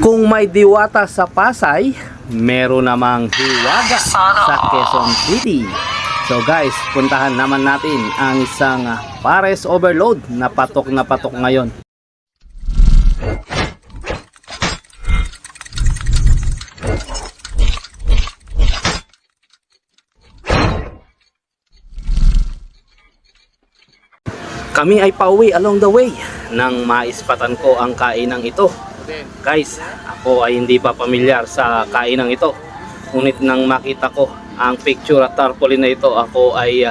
Kung may diwata sa Pasay, meron namang hiwaga sa Quezon City. So guys, puntahan naman natin ang isang pares overload na patok ngayon. Kami ay pauwi along the way nang maispatan ko ang kainang ito. Guys, ako ay hindi pa pamilyar sa kainang ito. Ngunit nang makita ko ang picture at tarpaulin na ito, ako ay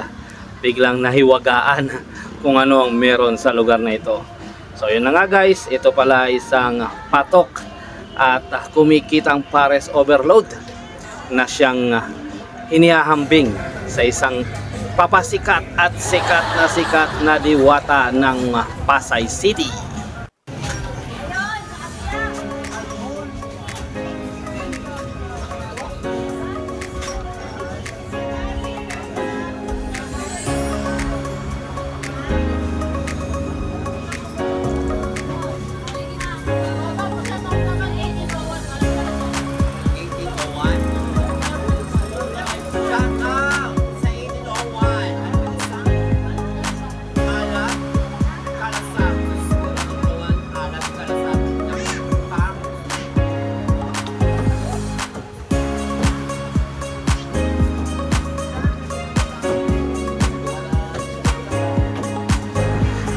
biglang nahiwagaan kung ano ang meron sa lugar na ito. So yun na nga guys, ito pala isang patok at kumikitang pares overload na siyang inihahambing sa isang papasikat at sikat na diwata ng Pasay City.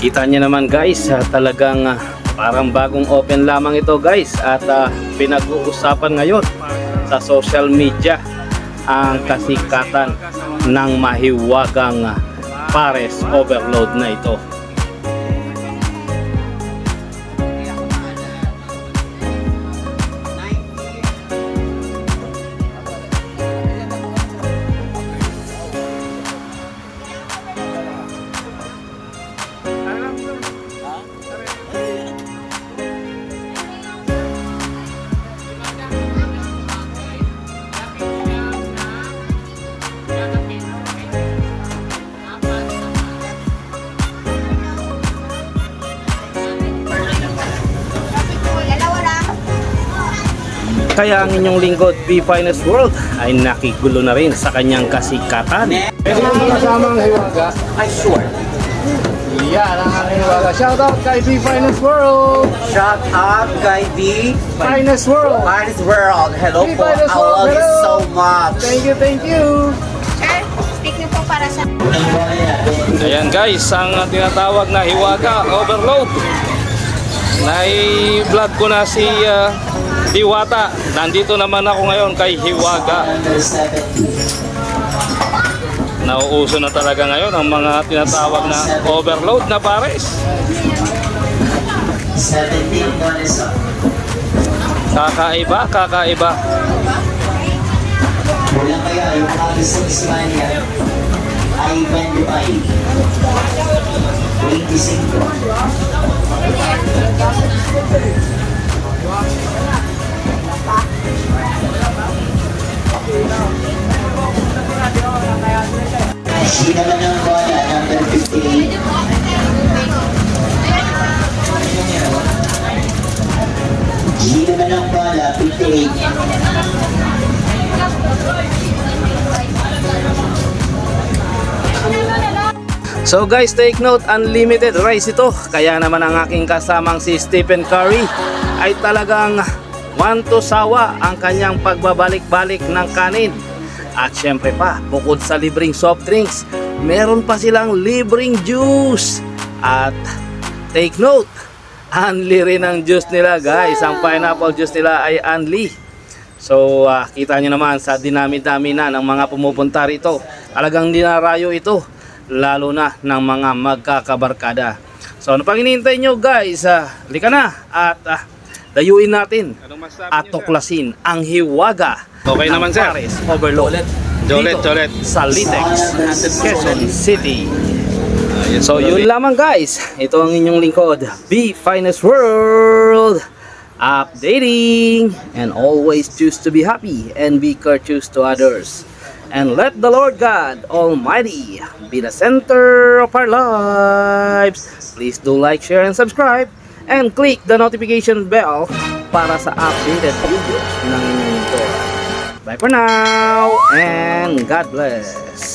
Kita niyo naman guys, talagang parang bagong open lamang ito guys, at pinag-uusapan ngayon sa social media ang kasikatan ng mahiwagang pares overload na ito. Kaya ang inyong lingkod, B Finest World, ay nakigulo na rin sa kanyang kasikatan. Pwede mo kasama ang hiwaga? Ay, sure. Yan ang aking hiwaga. Shoutout kay B Finest World! Shout out kay B Finest World! Finest World. Hello B po. I Finest World, love you hello. so much. Thank you! Sir, speak niyo po para sa... Ayan guys, ang tinatawag na hiwaga overload. Nai-vlog ko na si Diwata. Nandito naman ako ngayon kay Hiwaga. Nauuso na talaga ngayon ang mga tinatawag na overload na pares. Kakaiba. Kulang kaya yung alis ng Ismania ay 25. G naman ang bola, number 58. G naman ang bola, 58. So guys, take note, unlimited rice ito. Kaya naman ang aking kasamang si Stephen Curry ay talagang want to sawa ang kanyang pagbabalik-balik ng kanin. At syempre pa, bukod sa libreng soft drinks, meron pa silang libreng juice. At take note, unli rin ang juice nila guys. Ang pineapple juice nila ay unli. So kita nyo naman sa dinami-dami na ng mga pumupunta rito. Talagang dinarayo ito, lalo na ng mga magkakabarkada. So ano pang hinihintay nyo guys? Halika na at dayuin natin at tuklasin ang hiwaga. Okay naman sir. Pares overload. Jolet. Sa Litex, Quezon City. So yun lamang guys. Ito ang inyong lingkod, B Finest World. Updating and always choose to be happy and be courteous to others. And let the Lord God Almighty be the center of our lives. Please do like, share, and subscribe. and click the notification bell para sa updated videos ng inyong mentor. Bye for now and God bless.